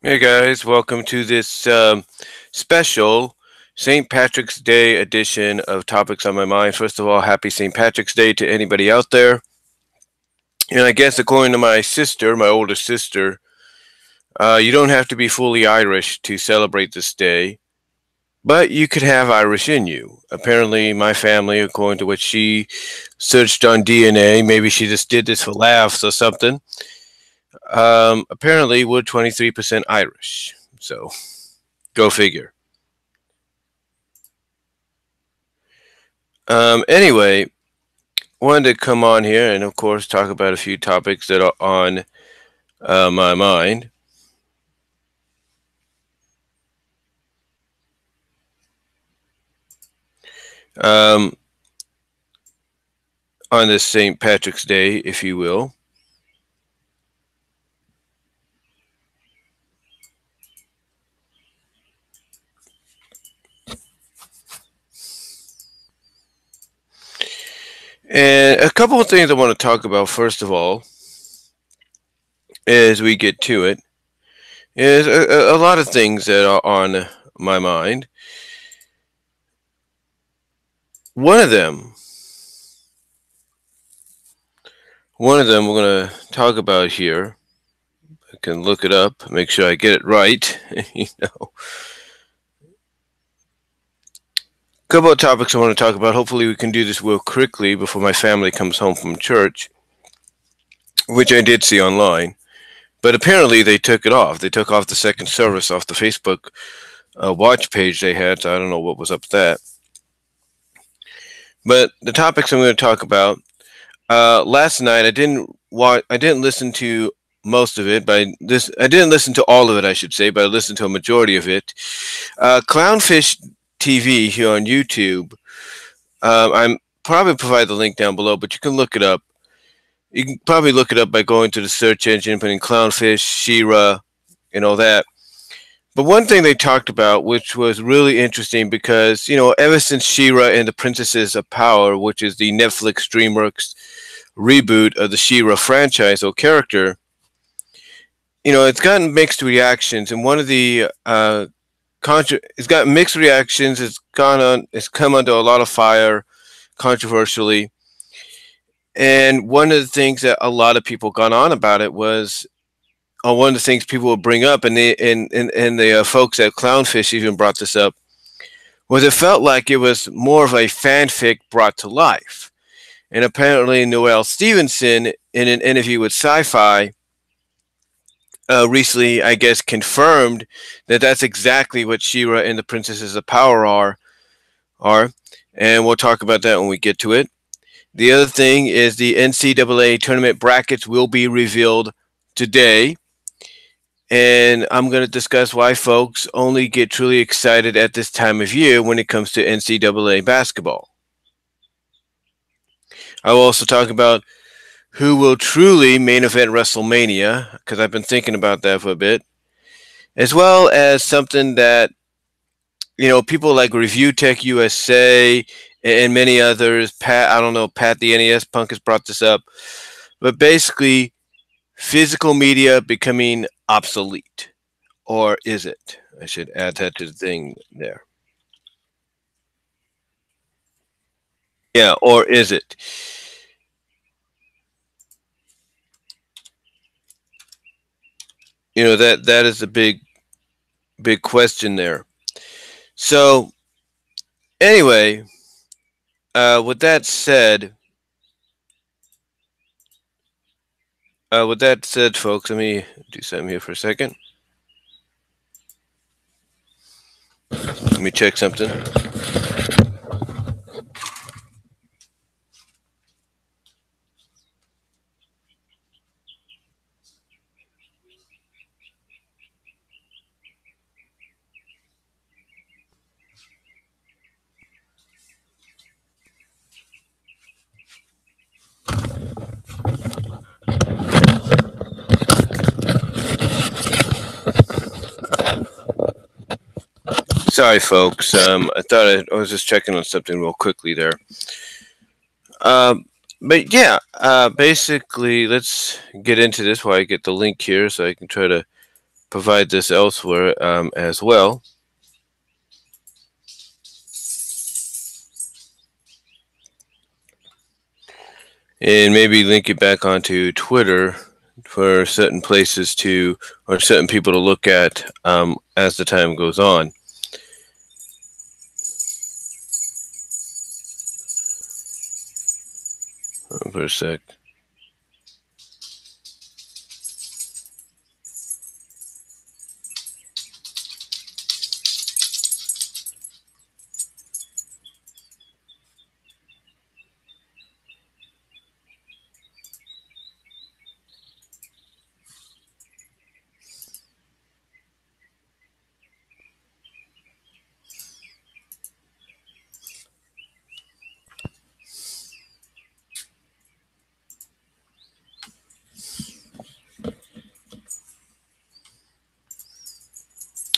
Hey guys, welcome to this special St. Patrick's Day edition of Topics on My Mind. First of all, happy St. Patrick's Day to anybody out there. And I guess according to my sister, my older sister, you don't have to be fully Irish to celebrate this day, but you could have Irish in you. Apparently, my family, according to what she searched on DNA, maybe she just did this for laughs or something. Apparently, we're 23% Irish. So, go figure. Anyway, wanted to come on here and, of course, talk about a few topics that are on my mind. Um, on this St. Patrick's Day, if you will. And a couple of things I want to talk about, first of all, as we get to it, is a lot of things that are on my mind. One of them we're going to talk about here. I can look it up, make sure I get it right. Couple of topics I want to talk about. Hopefully we can do this real quickly before my family comes home from church, which I did see online. But apparently they took it off. They took off the second service off the Facebook watch page they had, so I don't know what was up with that. But the topics I'm going to talk about, last night I didn't listen to most of it, but I didn't listen to all of it, I should say, but I listened to a majority of it. Clownfish TV here on YouTube. I'm probably provide the link down below, but you can look it up. You can probably look it up by going to the search engine, putting Clownfish, She-Ra, and all that. But one thing they talked about, which was really interesting, because ever since She-Ra and the Princesses of Power, which is the Netflix DreamWorks reboot of the She-Ra franchise or character, it's gotten mixed reactions, and one of the it's got mixed reactions. It's come under a lot of fire, controversially. And one of the things that a lot of people got on about it was, one of the things people would bring up, and the folks at Clownfish even brought this up, was it felt like it was more of a fanfic brought to life. And apparently Noelle Stevenson, in an interview with Sci-Fi, recently, I guess, confirmed that that's exactly what She-Ra and the Princesses of Power are, and we'll talk about that when we get to it. The other thing is the NCAA tournament brackets will be revealed today, and I'm going to discuss why folks only get truly excited at this time of year when it comes to NCAA basketball. I will also talk about who will truly main event WrestleMania, because I've been thinking about that for a bit, as well as something that, people like Review Tech USA and many others, Pat the NES Punk has brought this up, but basically, physical media becoming obsolete. Or is it? I should add that to the thing there. Yeah, or is it? That is a big question there. So anyway, with that said, folks, let me do something here for a second. Let me check something. Sorry, folks. I thought I was just checking on something real quickly there. But yeah, basically, let's get into this while I get the link here so I can try to provide this elsewhere as well. And maybe link it back onto Twitter for certain places to, or certain people to look at as the time goes on. For a sec.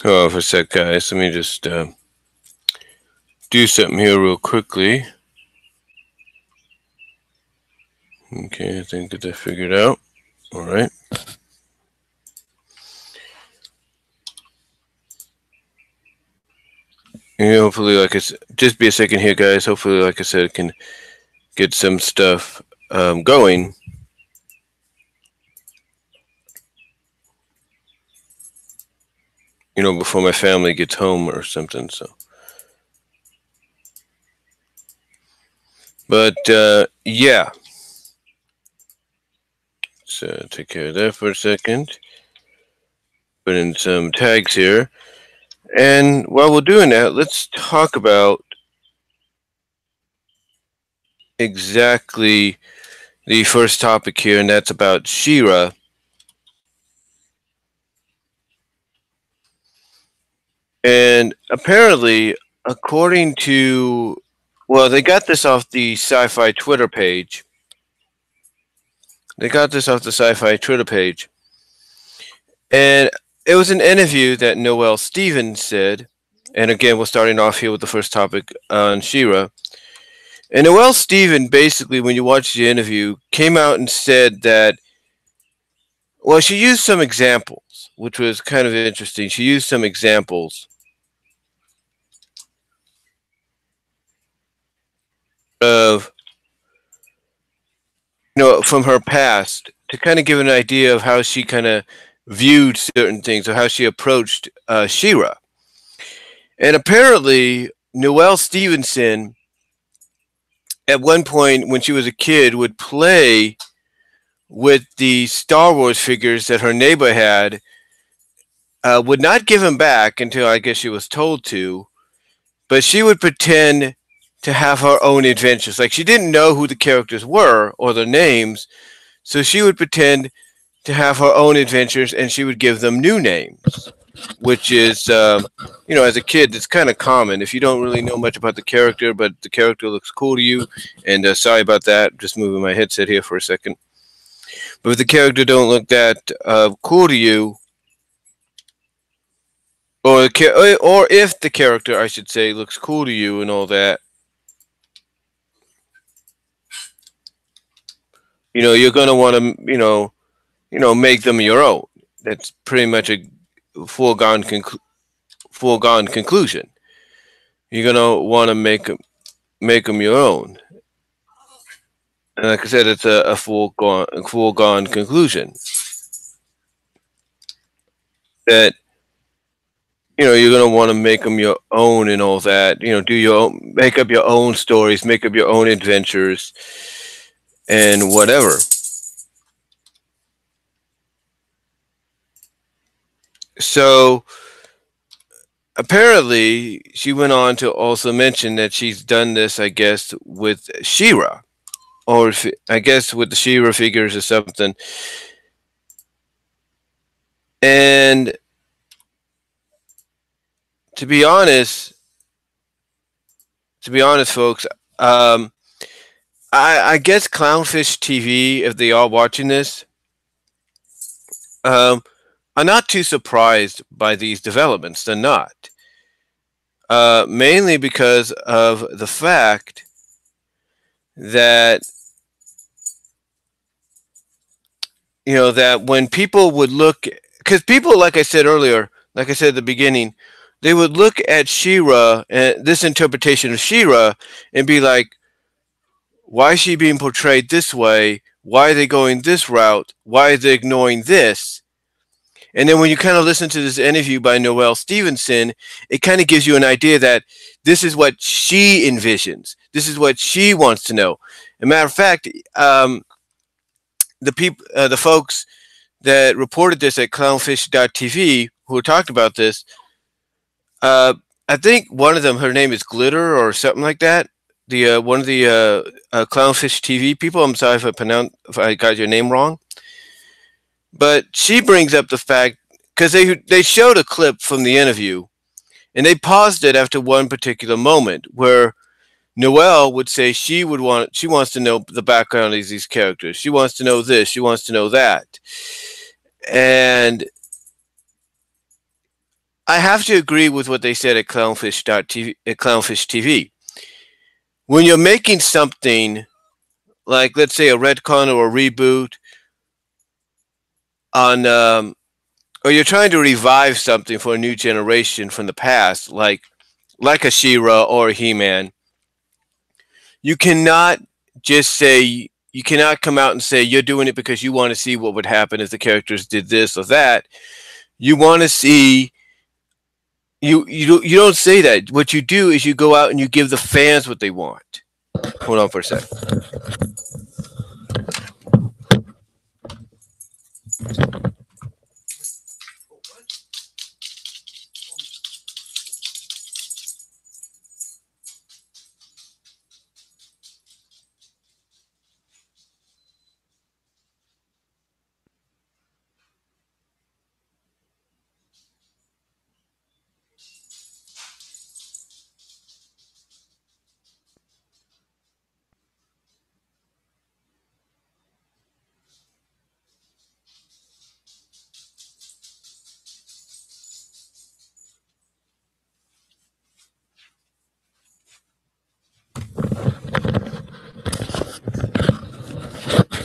Hold on for a sec, guys. Let me just do something here real quickly. Okay, I think that I figured out. All right. And hopefully, like I said, just be a second here, guys. Hopefully, like I said, I can get some stuff going. You know, before my family gets home or something. So, but yeah. So take care of that for a second. Put in some tags here, and while we're doing that, let's talk about exactly the first topic here, and that's about She-Ra. And apparently, according to, well, they got this off the Sci-Fi Twitter page. They got this off the Sci-Fi Twitter page. And it was an interview that Noelle Stevenson said. And again, we're starting off here with the first topic on She-Ra. And Noelle Stevenson, basically, when you watch the interview, came out and said that, well, she used some examples, which was kind of interesting. She used some examples of, you know, from her past to kind of give an idea of how she kind of viewed certain things or how she approached She-Ra. And apparently, Noelle Stevenson, at one point when she was a kid, would play with the Star Wars figures that her neighbor had, would not give them back until I guess she was told to, but she would pretend to have her own adventures. Like, she didn't know who the characters were or their names, so she would pretend to have her own adventures and she would give them new names, which is, you know, as a kid, it's kind of common. If you don't really know much about the character, but the character looks cool to you, and sorry about that, just moving my headset here for a second. But if the character don't look that cool to you, or if the character, I should say, looks cool to you and all that, you know, you're gonna want to, make them your own. That's pretty much a foregone conclusion. You're gonna want to make them your own. And like I said, it's a foregone conclusion that, you know, you're gonna want to make them your own and all that. You know, make up your own stories, make up your own adventures, and whatever. So apparently, she went on to also mention that she's done this, I guess, with She-Ra, or I guess with the She-Ra figures or something. And to be honest, folks, I guess Clownfish TV, if they are watching this, are not too surprised by these developments. They're not. Mainly because of the fact that, you know, that when people would look because people, like I said earlier, like I said at the beginning, they would look at She-Ra and this interpretation of She-Ra and be like, why is she being portrayed this way? Why are they going this route? Why are they ignoring this? And then when you kind of listen to this interview by Noelle Stevenson, it kind of gives you an idea that this is what she envisions. This is what she wants to know. As a matter of fact, the folks that reported this at clownfish.tv who talked about this, I think one of them, her name is Glitter or something like that. The one of the Clownfish TV people. I'm sorry if I got your name wrong. But she brings up the fact, because they showed a clip from the interview, and they paused it after one particular moment where Noelle would say she wants to know the background of these characters. She wants to know this. She wants to know that. And I have to agree with what they said at Clownfish TV. When you're making something like, let's say, a retcon or a reboot on, or you're trying to revive something for a new generation from the past, like a She-Ra or a He-Man, you cannot you cannot come out and say you're doing it because you want to see what would happen if the characters did this or that. You want to see. You don't say that. What you do is you go out and you give the fans what they want. Hold on for a sec.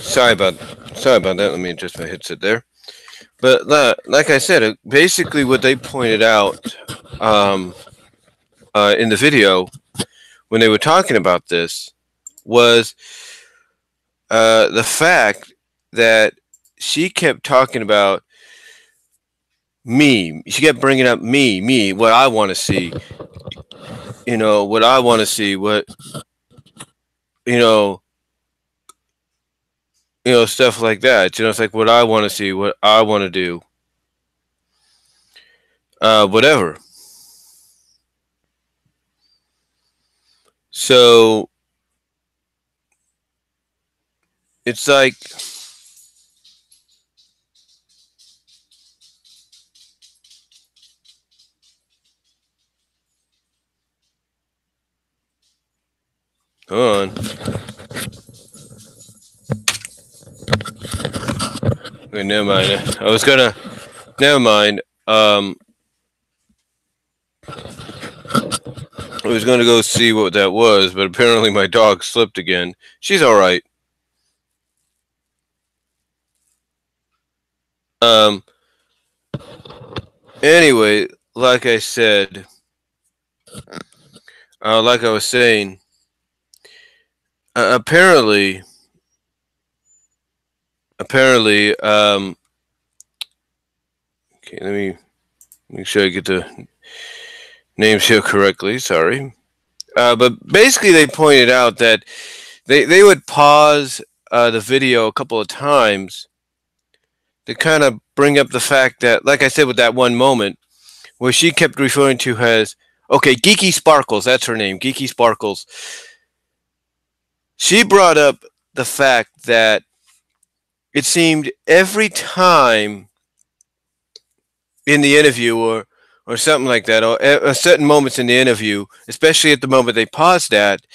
Sorry about that. Let me adjust my headset there. But like I said, basically what they pointed out in the video when they were talking about this was the fact that she kept talking about me. She kept bringing up me, what I want to see. What I want to see, what you know, stuff like that. It's like what I want to see, what I want to do, whatever. So it's like, hold on. Okay, never mind. Never mind. I was gonna go see what that was, but apparently my dog slipped again. She's all right. Um. Anyway, like I said, like I was saying, apparently, okay, let me make sure I get the names here correctly. Sorry. But basically, they pointed out that they would pause the video a couple of times to kind of bring up the fact that, like I said, with that one moment where she kept referring to as, okay, Geeky Sparkles, that's her name, Geeky Sparkles. She brought up the fact that it seemed every time in the interview or something like that, or at certain moments in the interview, especially at the moment they paused at,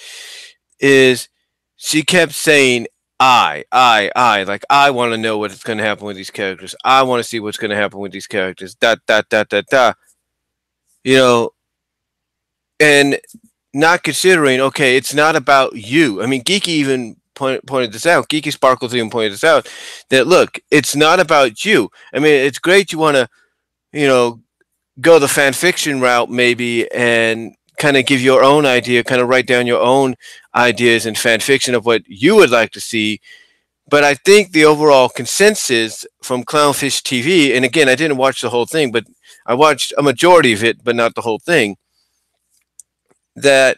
is she kept saying, like, I want to know what's going to happen with these characters. I want to see what's going to happen with these characters. Da. And not considering, okay, it's not about you. I mean, Geeky even pointed this out. Geeky Sparkles even pointed this out. That look, it's not about you. I mean, it's great you want to, you know, go the fan fiction route maybe and kind of give your own idea, kind of write down your own ideas in fan fiction of what you would like to see. But I think the overall consensus from Clownfish TV, and again, I didn't watch the whole thing, but I watched a majority of it, but not the whole thing, that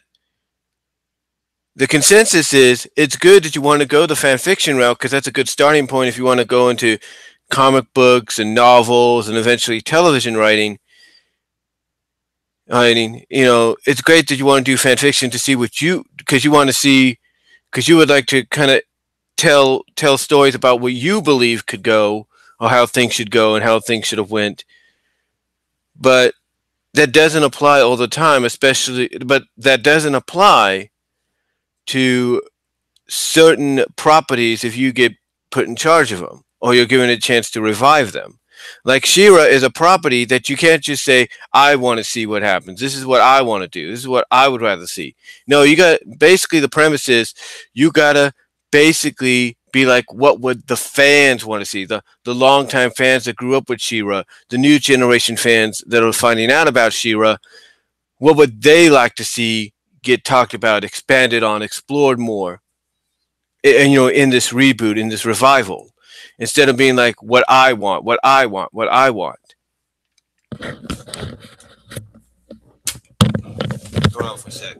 the consensus is it's good that you want to go the fan fiction route because that's a good starting point if you want to go into comic books and novels and eventually television writing. I mean, you know, it's great that you want to do fan fiction to see what you, because you want to see, because you would like to kind of tell stories about what you believe could go or how things should go and how things should have went. But that doesn't apply all the time, especially, but that doesn't apply to certain properties if you get put in charge of them or you're given a chance to revive them. Like She-Ra is a property that you can't just say, I want to see what happens. This is what I want to do. This is what I would rather see. No, you got, basically the premise is you got to basically be like, what would the fans want to see? The longtime fans that grew up with She-Ra, the new generation fans that are finding out about She-Ra, what would they like to see get talked about, expanded on, explored more? And, you know, in this reboot, in this revival, instead of being like, what I want, what I want, what I want. Hold on for a sec.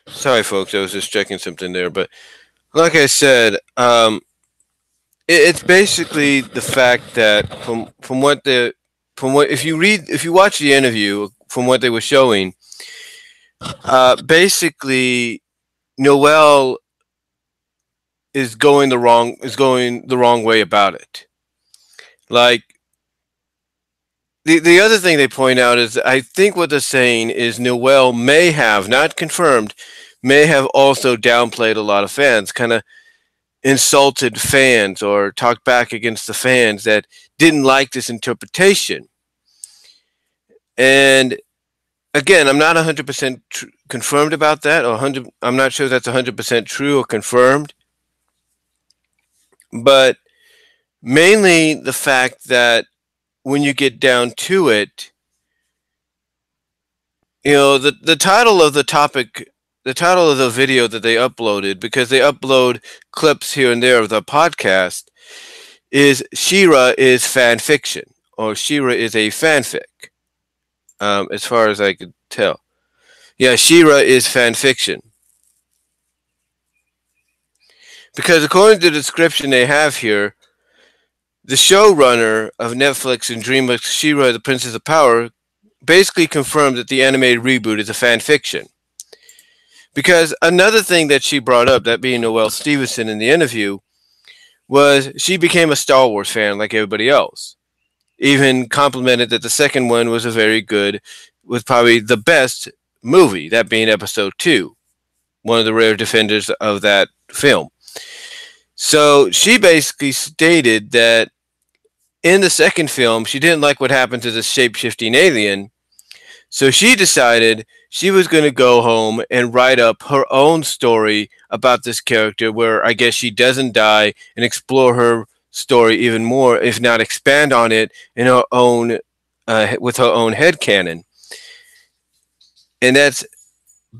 Sorry, folks, I was just checking something there, but like I said, it's basically the fact that from what the from what if you watch the interview from what they were showing, basically Noelle is going the wrong way about it. Like the other thing they point out is I think what they're saying is Noelle may have, not confirmed, may have also downplayed a lot of fans, kind of insulted fans or talked back against the fans that didn't like this interpretation. And again, I'm not 100% confirmed about that, or 100. I'm not sure that's 100% true or confirmed. But mainly the fact that when you get down to it, you know, the title of the topic, the title of the video that they uploaded, because they upload clips here and there of the podcast, is She-Ra is fan fiction, or She-Ra is a fanfic, as far as I could tell. Yeah, She-Ra is fan fiction. Because according to the description they have here, the showrunner of Netflix and DreamWorks' She-Ra, the Princess of Power, basically confirmed that the animated reboot is a fan fiction. Because another thing that she brought up, that being Noelle Stevenson in the interview, was she became a Star Wars fan like everybody else. Even complimented that the second one was a very good, was probably the best movie, that being Episode 2, one of the rare defenders of that film. So she basically stated that in the second film, she didn't like what happened to the shape-shifting alien, so she decided she was going to go home and write up her own story about this character where I guess she doesn't die and explore her story even more, if not expand on it in her own, with her own headcanon. And that's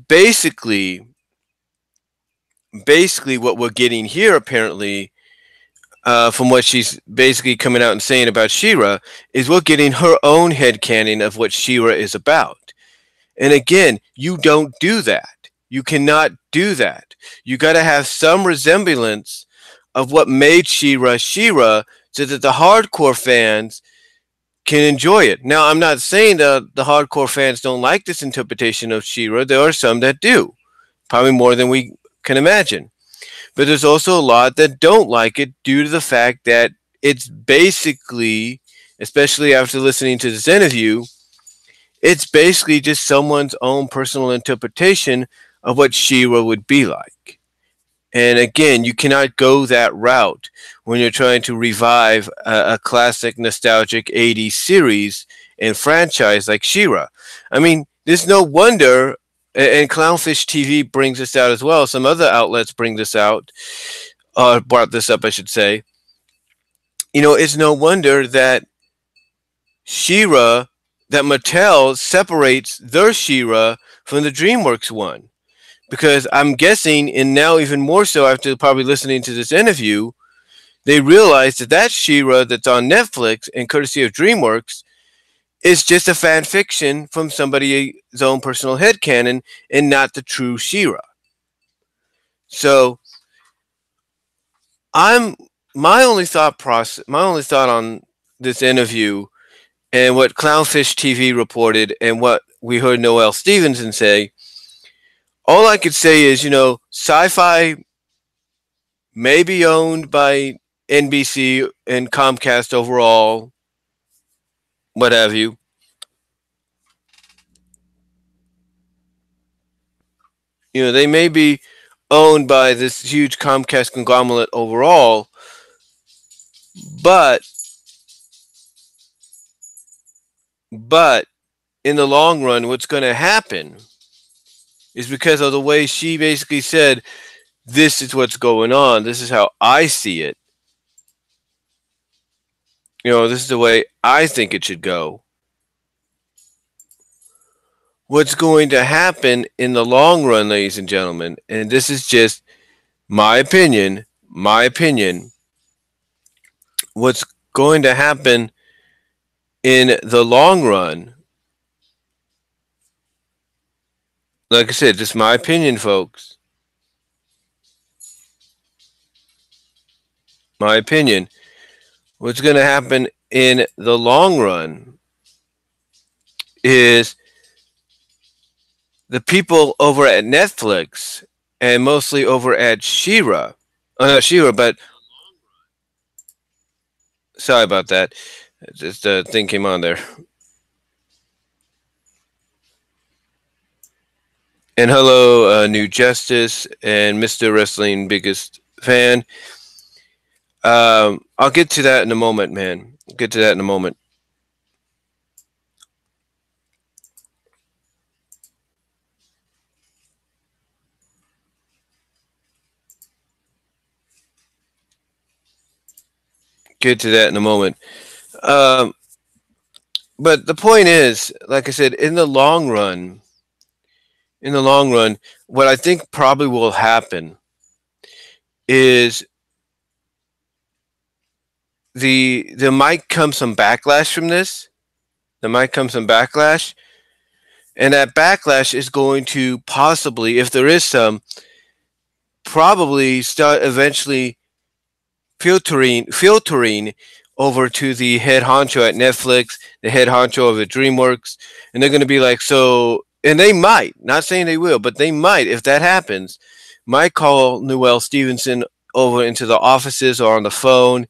basically what we're getting here, apparently, from what she's basically coming out and saying about She-Ra, is we're getting her own headcanon of what She-Ra is about. And again, you don't do that. You cannot do that. You got to have some resemblance of what made She-Ra She-Ra, so that the hardcore fans can enjoy it. Now, I'm not saying that the hardcore fans don't like this interpretation of She-Ra. There are some that do, probably more than we can imagine. But there's also a lot that don't like it due to the fact that it's basically, especially after listening to this interview, it's basically just someone's own personal interpretation of what She-Ra would be like. And again, you cannot go that route when you're trying to revive a classic nostalgic 80s series and franchise like She-Ra. I mean, there's no wonder, and Clownfish TV brings this out as well. Some other outlets bring this out, brought this up, I should say. You know, it's no wonder that She-Ra, that Mattel separates their She-Ra from the DreamWorks one. Because I'm guessing, and now even more so after probably listening to this interview, they realized that that She-Ra that's on Netflix and courtesy of DreamWorks is just a fan fiction from somebody's own personal headcanon and not the true She-Ra. So my only thought on this interview and what Clownfish TV reported and what we heard Noelle Stevenson say, all I could say is, you know, Sci-Fi may be owned by NBC and Comcast overall, what have you. You know, they may be owned by this huge Comcast conglomerate overall, but in the long run, what's going to happen is because of the way she basically said, this is what's going on. This is how I see it. You know, this is the way I think it should go. What's going to happen in the long run, ladies and gentlemen, and this is just my opinion, what's going to happen in the long run, like I said, just my opinion, folks. My opinion. What's going to happen in the long run is the people over at Netflix and mostly over at She-Ra, not She-Ra, but sorry about that. Just a thing came on there. And hello, New Justice and Mr. Wrestling Biggest Fan. I'll get to that in a moment, man. I'll get to that in a moment. Get to that in a moment. But the point is, like I said, in the long run, what I think probably will happen is there might come some backlash from this. There might come some backlash. And that backlash is going to possibly, if there is some, probably start eventually filtering over to the head honcho at Netflix, the head honcho of DreamWorks, and they're going to be like, so, and they might, not saying they will, but they might, if that happens, might call Noelle Stevenson over into the offices or on the phone,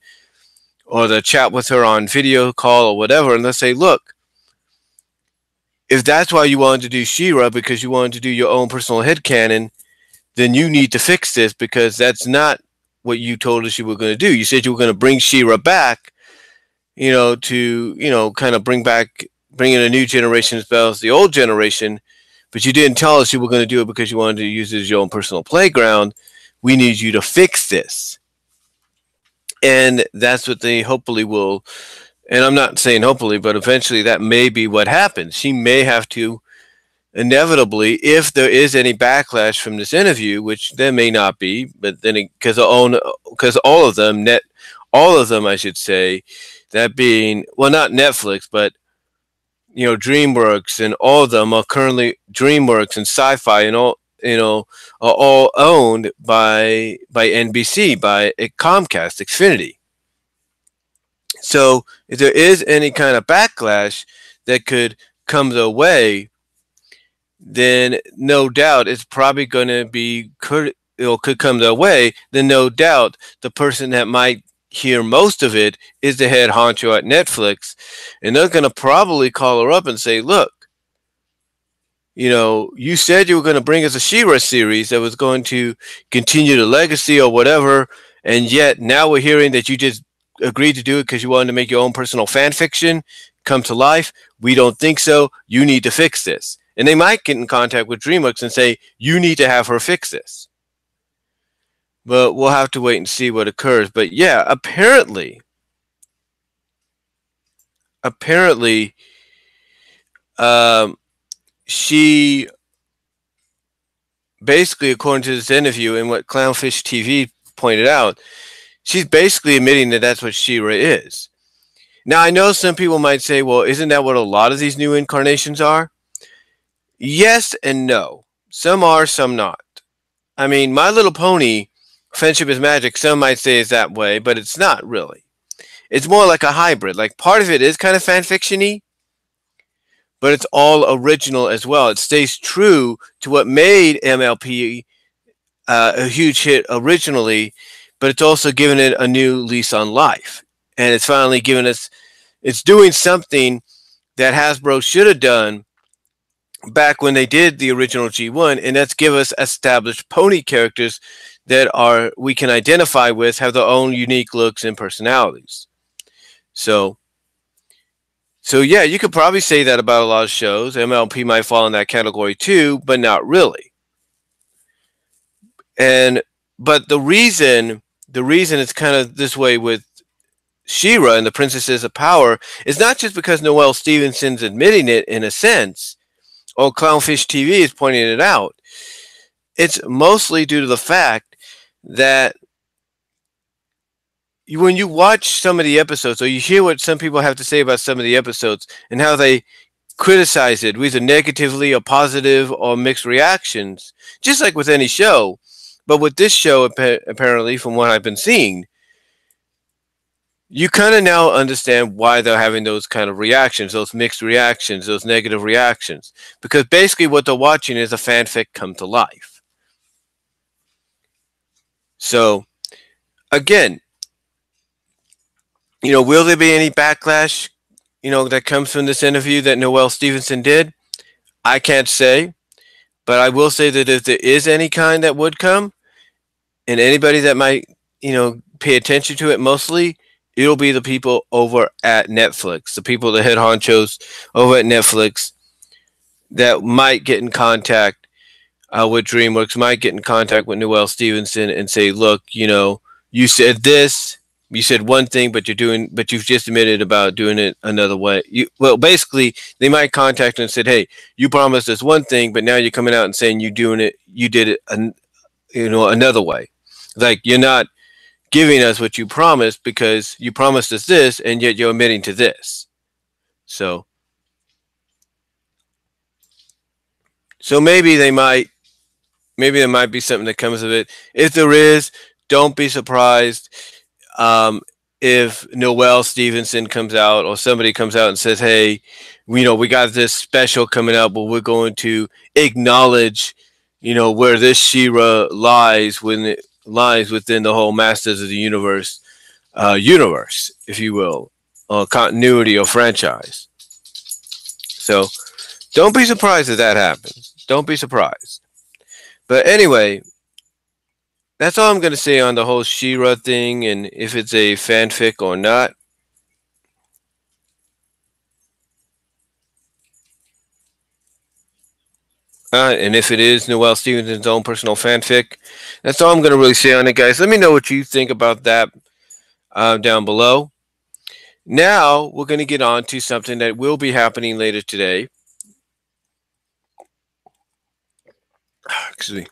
or the chat with her on video call or whatever, and they'll say, look, if that's why you wanted to do She-Ra because you wanted to do your own personal headcanon, then you need to fix this because that's not what you told us you were going to do. You said you were going to bring She-Ra back, you know, to, you know, kind of bring in a new generation as well as the old generation, but you didn't tell us you were going to do it because you wanted to use it as your own personal playground. We need you to fix this. And that's what they hopefully will. And I'm not saying hopefully, but eventually that may be what happens. She may have to inevitably, if there is any backlash from this interview, which there may not be, but then because all of them, I should say, that being, well, not Netflix, but, you know, DreamWorks and all of them are currently DreamWorks and Sci-Fi and are all owned by NBC, by Comcast, Xfinity. So if there is any kind of backlash that could come their way, then no doubt it's probably going to be could come their way. Then no doubt the person that might hear most of it is the head honcho at Netflix, and they're going to probably call her up and say, "Look, you said you were going to bring us a She-Ra series that was going to continue the legacy or whatever, and yet now we're hearing that you just agreed to do it because you wanted to make your own personal fan fiction come to life. We don't think so. You need to fix this." And they might get in contact with DreamWorks and say, "You need to have her fix this." But we'll have to wait and see what occurs. But yeah, apparently, um, she basically, according to this interview and what Clownfish TV pointed out, she's basically admitting that that's what She-Ra is. Now, I know some people might say, well, isn't that what a lot of these new incarnations are? Yes and no. Some are, some not. I mean, My Little Pony, Friendship is Magic, some might say is that way, but it's not really. It's more like a hybrid. Like, part of it is kind of fan fiction-y, but it's all original as well. It stays true to what made MLP a huge hit originally, but it's also given it a new lease on life. And it's finally given us, it's doing something that Hasbro should have done back when they did the original G1, and that's give us established pony characters that we can identify with, have their own unique looks and personalities. So yeah, you could probably say that about a lot of shows. MLP might fall in that category too, but not really. But the reason it's kind of this way with She-Ra and the Princesses of Power is not just because Noelle Stevenson's admitting it in a sense, or Clownfish TV is pointing it out. It's mostly due to the fact that when you watch some of the episodes, or you hear what some people have to say about some of the episodes and how they criticize it, either negatively or positive or mixed reactions, just like with any show. But with this show, apparently, from what I've been seeing, you kind of now understand why they're having those kind of reactions, those mixed reactions, those negative reactions. Because basically what they're watching is a fanfic come to life. So, again, will there be any backlash, that comes from this interview that Noelle Stevenson did? I can't say. But I will say that if there is any kind that would come, and anybody that might, pay attention to it mostly, it'll be the people over at Netflix, the people, the head honchos over at Netflix that might get in contact with DreamWorks, might get in contact with Noelle Stevenson and say, look, you said this, you said one thing, but you've just admitted about doing it another way. Basically, they might contact and said, hey, you promised us one thing, but now you're coming out and saying you did it, another way. Like, you're not giving us what you promised because you promised us this, and yet you're admitting to this. So maybe there might be something that comes of it. If there is, don't be surprised if Noelle Stevenson comes out or somebody comes out and says, hey, we got this special coming up, but we're going to acknowledge, where this She-Ra lies within the whole Masters of the Universe, if you will, continuity or franchise. So don't be surprised if that happens. Don't be surprised. But anyway, that's all I'm going to say on the whole She-Ra thing and if it's a fanfic or not. And if it is Noelle Stevenson's own personal fanfic, that's all I'm going to really say on it, guys. Let me know what you think about that down below. Now, we're going to get on to something that will be happening later today. Excuse me.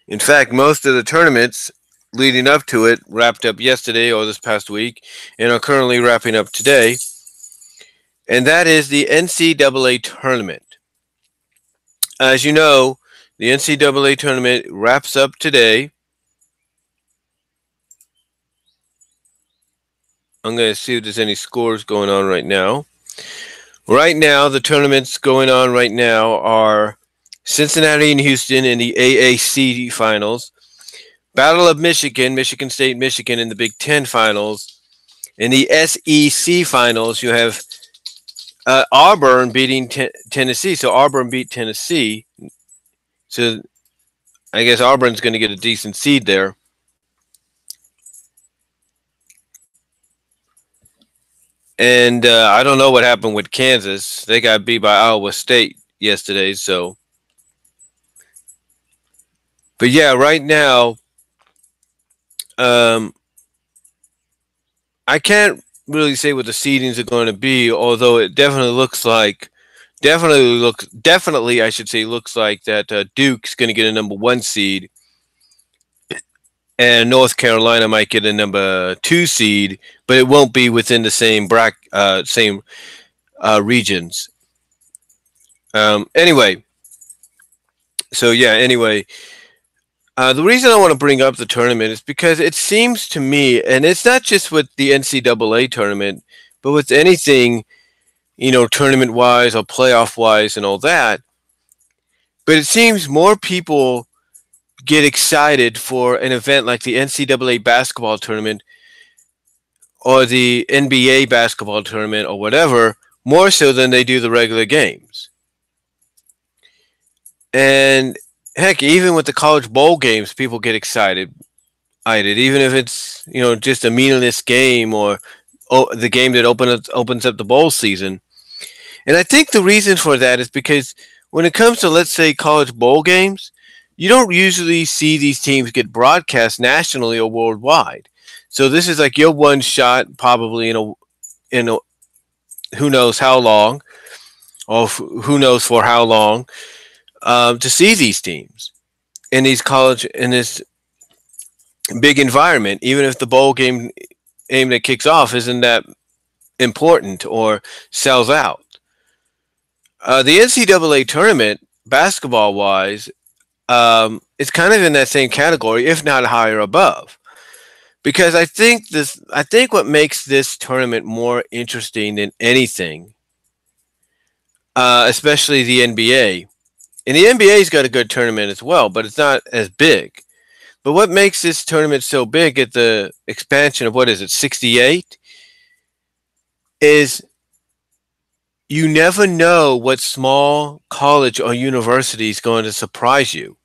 In fact, most of the tournaments leading up to it wrapped up yesterday or this past week and are currently wrapping up today. And that is the NCAA tournament. As you know, The NCAA tournament wraps up today. I'm going to see if there's any scores going on right now. Right now, the tournaments going on right now are Cincinnati and Houston in the AAC finals, Battle of Michigan, Michigan State, Michigan in the Big Ten finals. In the SEC finals, you have Auburn beating Tennessee. So Auburn beat Tennessee. So I guess Auburn's going to get a decent seed there. And I don't know what happened with Kansas. They got beat by Iowa State yesterday. So, but yeah, right now, um, I can't really say what the seedings are going to be. Although it definitely I should say looks like that Duke's going to get a number 1 seed, and North Carolina might get a number 2 seed, but it won't be within the same regions. Anyway, so yeah. Anyway, the reason I want to bring up the tournament is because it seems to me, and it's not just with the NCAA tournament, but with anything, tournament wise or playoff wise and all that. But it seems more people get excited for an event like the NCAA basketball tournament or the NBA basketball tournament or whatever, more so than they do the regular games. And heck, even with the college bowl games, people get excited. Even if it's just a meaningless game or the game that opens up the bowl season. And I think the reason for that is because when it comes to, let's say, college bowl games, you don't usually see these teams get broadcast nationally or worldwide. So this is like your one shot, probably in a who knows how long, or who knows for how long, to see these teams in this big environment, even if the bowl game that kicks off isn't that important or sells out. The NCAA tournament, basketball wise, it's kind of in that same category, if not higher above. Because I think what makes this tournament more interesting than anything, especially the NBA. And the NBA's got a good tournament as well, but it's not as big. But what makes this tournament so big at the expansion of, 68, is you never know what small college or university is going to surprise you.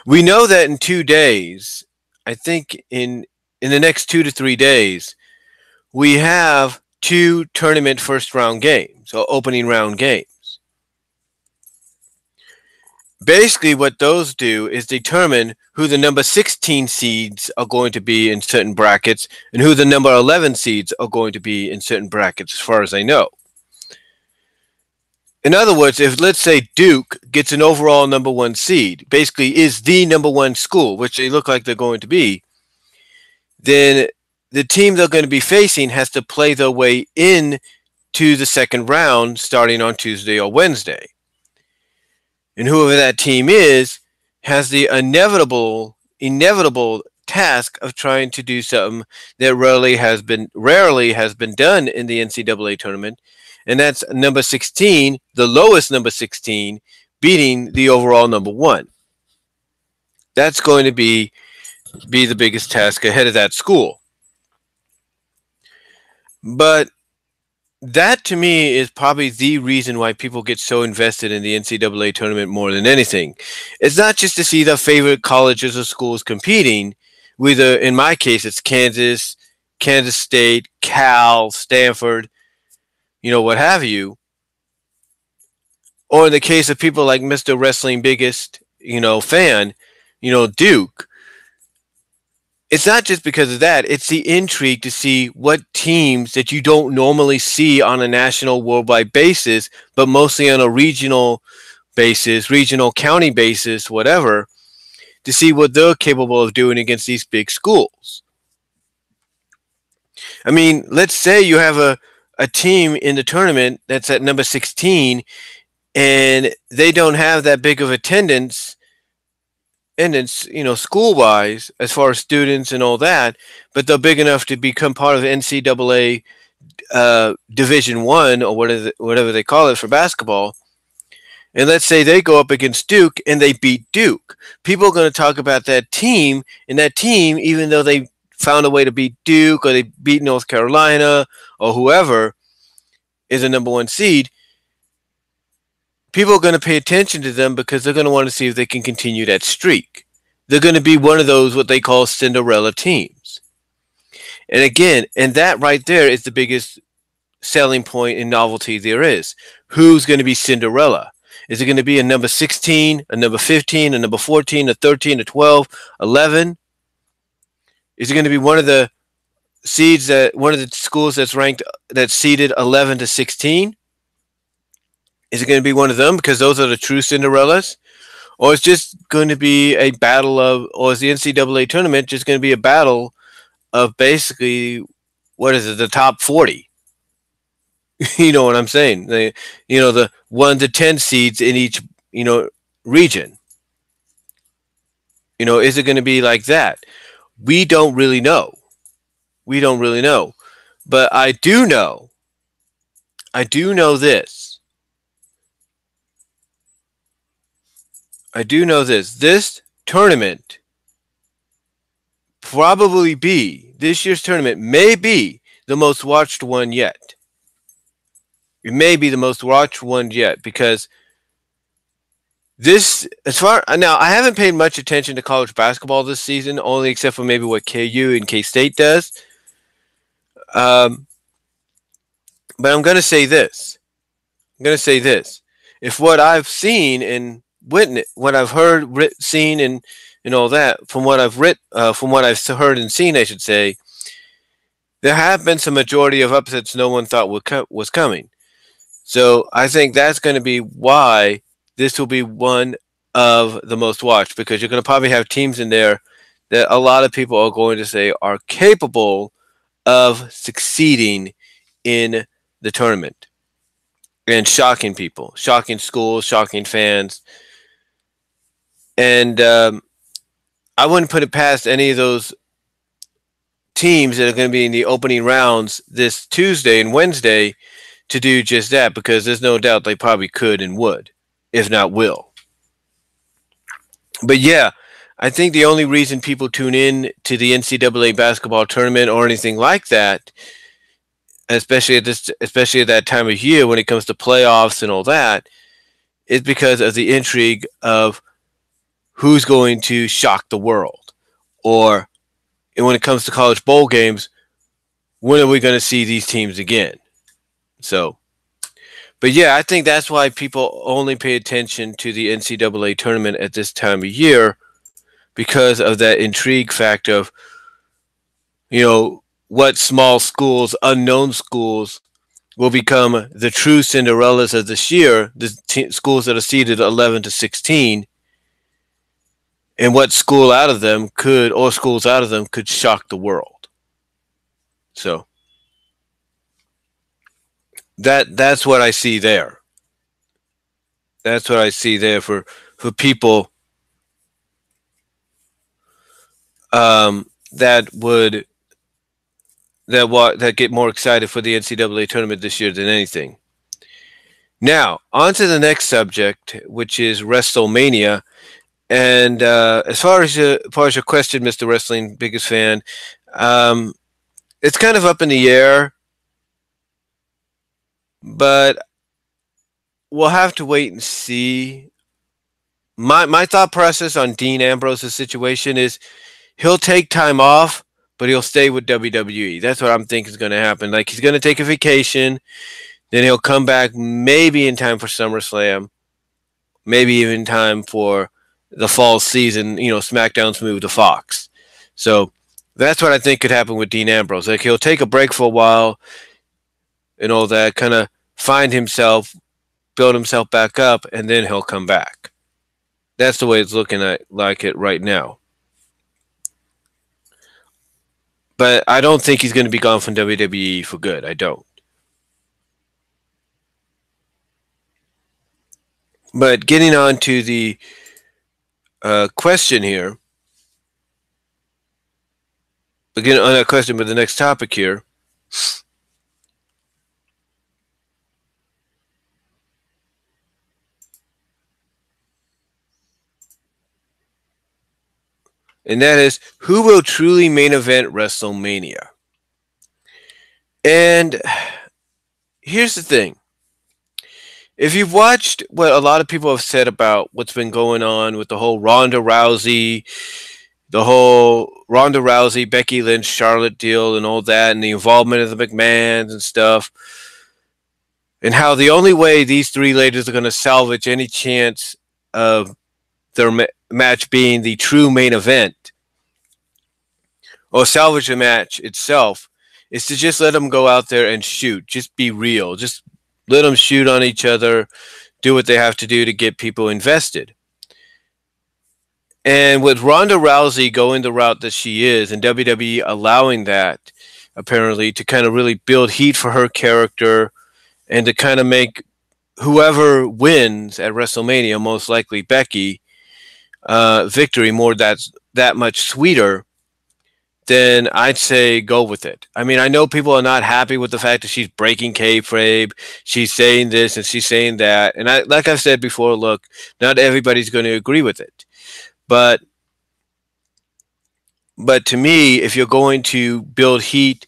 We know that in 2 days, I think in the next 2 to 3 days, we have 2 tournament first round games or opening round games. Basically, what those do is determine who the number 16 seeds are going to be in certain brackets and who the number 11 seeds are going to be in certain brackets, as far as I know. In other words, if, let's say, Duke gets an overall number 1 seed, basically is the number 1 school, which they look like they're going to be, then the team they're going to be facing has to play their way in to the second round starting on Tuesday or Wednesday. And whoever that team is has the inevitable task of trying to do something that rarely has been done in the NCAA tournament, and that's number 16, the lowest number 16, beating the overall number 1. That's going to be the biggest task ahead of that school. But that, to me, is probably the reason why people get so invested in the NCAA tournament more than anything. It's not just to see their favorite colleges or schools competing. Whether, in my case, it's Kansas, Kansas State, Cal, Stanford, what have you. Or in the case of people like Mr. Wrestling Biggest, fan, Duke. It's not just because of that. It's the intrigue to see what teams that you don't normally see on a national, worldwide basis, but mostly on a regional basis, regional county basis, whatever, to see what they're capable of doing against these big schools. I mean, let's say you have a team in the tournament that's at number 16, and they don't have that big of attendance and then school wise, as far as students and all that, but they're big enough to become part of NCAA Division 1 or whatever they call it for basketball. And let's say they go up against Duke and they beat Duke. People are going to talk about that team, and that team, even though they found a way to beat Duke or they beat North Carolina or whoever is a number 1 seed, people are going to pay attention to them because they're going to want to see if they can continue that streak. They're going to be one of those what they call Cinderella teams. And again, and that right there is the biggest selling point and novelty there is. Who's going to be Cinderella? Is it going to be a number 16, a number 15, a number 14, a 13, a 12, 11? Is it going to be one of the one of the schools that's seeded 11 to 16? Is it going to be one of them because those are the true Cinderellas? Or is just going to be a battle of, or is the NCAA tournament just going to be a battle of basically, what is it, the top 40? You know what I'm saying? The 1 to 10 seeds in each, region. Is it going to be like that? We don't really know. We don't really know. But I do know this. I do know this. This tournament this year's tournament may be the most watched one yet. It may be the most watched one yet because now I haven't paid much attention to college basketball this season, only except for maybe what KU and K-State does. But I'm going to say this. If what I've seen and witnessed, what I've heard, seen, and all that, from what I've heard and seen, I should say, there have been some majority of upsets no one thought was coming. So I think that's going to be why this will be one of the most watched, because you're going to probably have teams in there that a lot of people are going to say are capable of succeeding in the tournament and shocking people, shocking schools, shocking fans. And I wouldn't put it past any of those teams that are going to be in the opening rounds this Tuesday and Wednesday to do just that, because there's no doubt they probably could and would, if not will. But yeah, I think the only reason people tune in to the NCAA basketball tournament or anything like that, especially at that time of year when it comes to playoffs and all that, is because of the intrigue of who's going to shock the world. Or, and when it comes to college bowl games, when are we going to see these teams again? So, but yeah, I think that's why people only pay attention to the NCAA tournament at this time of year, because of that intrigue factor of, what small schools, unknown schools, will become the true Cinderellas of this year, the schools that are seeded 11 to 16, and what schools out of them could shock the world. So that's what I see there. That's what I see there for people that get more excited for the NCAA tournament this year than anything. Now, on to the next subject, which is WrestleMania. And as far as your question, Mr. Wrestling biggest fan, it's kind of up in the air, but we'll have to wait and see. My thought process on Dean Ambrose's situation is he'll take time off, but he'll stay with WWE. That's what I'm thinking is going to happen. Like, he's going to take a vacation, then he'll come back maybe in time for SummerSlam, maybe even in time for the fall season, SmackDown's move to Fox. So that's what I think could happen with Dean Ambrose. Like, he'll take a break for a while and all that, kind of find himself, build himself back up, and then he'll come back. That's the way it's looking like it right now. But I don't think he's going to be gone from WWE for good. I don't. But getting on to the question here. Again, on that question, but the next topic here. And that is, who will truly main event WrestleMania? And here's the thing. If you've watched what a lot of people have said about what's been going on with the whole Ronda Rousey, Becky Lynch, Charlotte deal and all that, and the involvement of the McMahons and stuff, and how the only way these three ladies are going to salvage any chance of their match being the true main event or salvage the match itself is to just let them go out there and shoot. Just be real. Just let them shoot on each other, do what they have to do to get people invested. And with Ronda Rousey going the route that she is, and WWE allowing that, apparently, to kind of really build heat for her character and to kind of make whoever wins at WrestleMania, most likely Becky, victory that much sweeter, then I'd say go with it. I mean, I know people are not happy with the fact that she's breaking kayfabe. She's saying this and she's saying that. And like I've said before, look, not everybody's going to agree with it. But to me, if you're going to build heat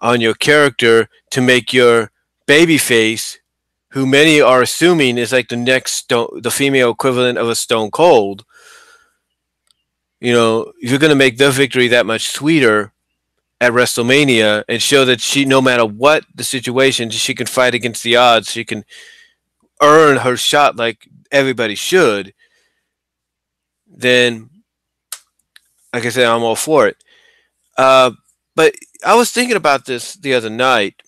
on your character to make your babyface, who many are assuming is like the female equivalent of a Stone Cold, you're going to make the victory that much sweeter at WrestleMania and show that she, no matter what the situation, she can fight against the odds. She can earn her shot like everybody should. Then, like I said, I'm all for it. But I was thinking about this the other night,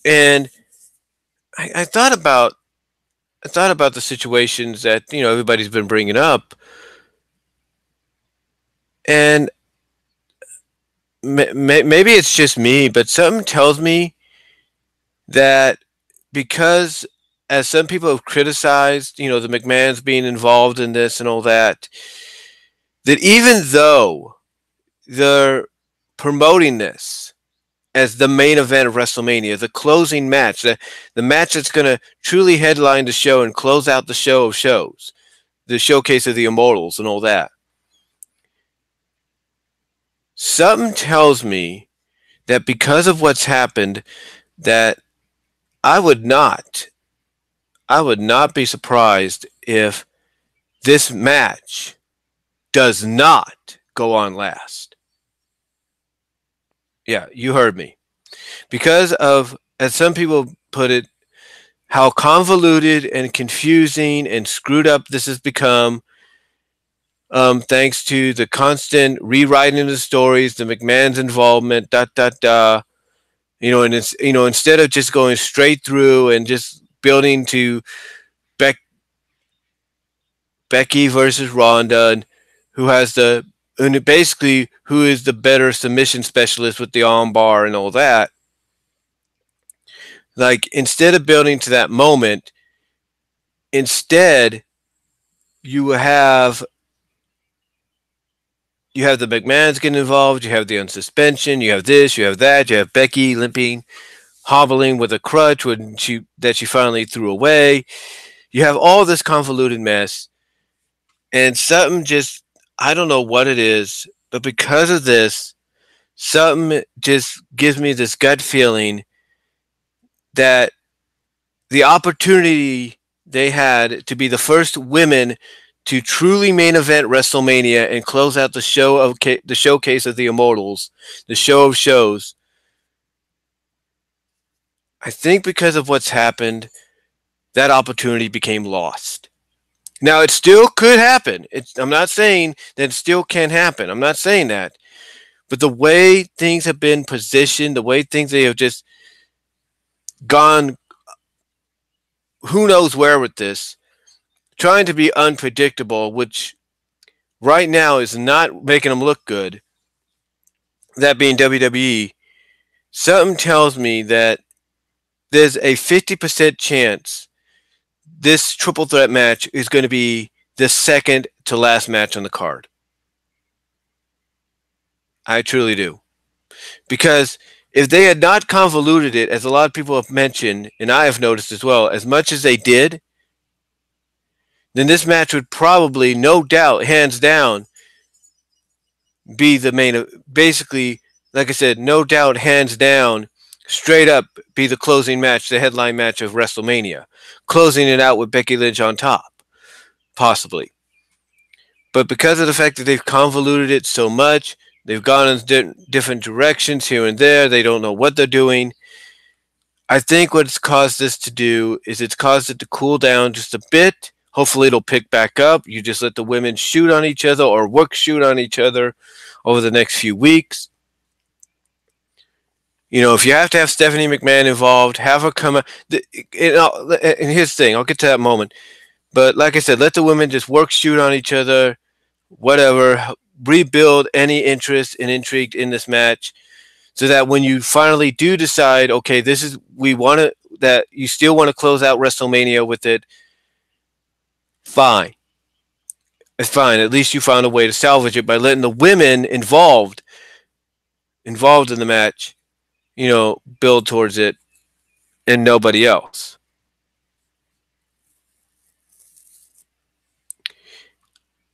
and I thought about the situations that everybody's been bringing up, and maybe it's just me, but something tells me that because, as some people have criticized, the McMahons being involved in this and all that, that even though they're promoting this as the main event of WrestleMania, the closing match, the match that's going to truly headline the show and close out the show of shows, the showcase of the Immortals and all that, something tells me that because of what's happened, that I would not be surprised if this match does not go on last. Yeah, you heard me. Because of, as some people put it, how convoluted and confusing and screwed up this has become, thanks to the constant rewriting of the stories, the McMahon's involvement, and it's, instead of just going straight through and just building to Becky versus Ronda, and who is the better submission specialist with the armbar and all that. Like, instead of building to that moment, instead you have the McMahons getting involved, you have the unsuspension, you have this, you have that, you have Becky limping, hobbling with a crutch that she finally threw away. You have all this convoluted mess, and something just, I don't know what it is, but because of this, something just gives me this gut feeling that the opportunity they had to be the first women to truly main event WrestleMania and close out the showcase of the Immortals, the show of shows. I think because of what's happened, that opportunity became lost. Now, it still could happen. I'm not saying that it still can't happen. I'm not saying that. But the way things have been positioned, the way things they have just gone who knows where with this, trying to be unpredictable, which right now is not making them look good, that being WWE, something tells me that there's a 50% chance this triple threat match is going to be the second to last match on the card. I truly do. Because if they had not convoluted it, as a lot of people have mentioned, and I have noticed as well, as much as they did, then this match would probably, no doubt, hands down, be the main. Basically, like I said, no doubt, hands down, straight up, be the closing match, the headline match of WrestleMania, closing it out with Becky Lynch on top, possibly. But because of the fact that they've convoluted it so much, they've gone in different directions here and there. They don't know what they're doing. I think what it's caused this to do is it's caused it to cool down just a bit. Hopefully it'll pick back up. You just let the women shoot on each other or work shoot on each other over the next few weeks. You know, if you have to have Stephanie McMahon involved, have her come out. And here's the thing, I'll get to that moment. But like I said, let the women just work shoot on each other, whatever, rebuild any interest and intrigue in this match, so that when you finally do decide, okay, this is, we want to, that you still want to close out WrestleMania with it, fine. It's fine. At least you found a way to salvage it by letting the women involved in the match, you know, build towards it and nobody else.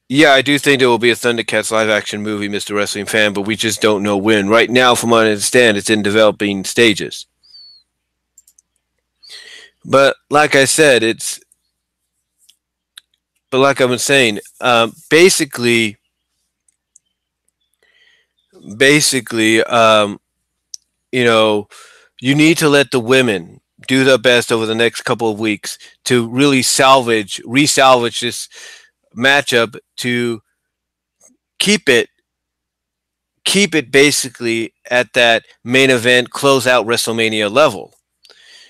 Yeah, I do think there will be a Thundercats live action movie, Mr. Wrestling Fan, but we just don't know when. Right now, from what I understand, it's in developing stages. But like I said, but like I was saying, basically, you know, you need to let the women do their best over the next couple of weeks to really resalvage this matchup, to keep it basically at that main event closeout WrestleMania level.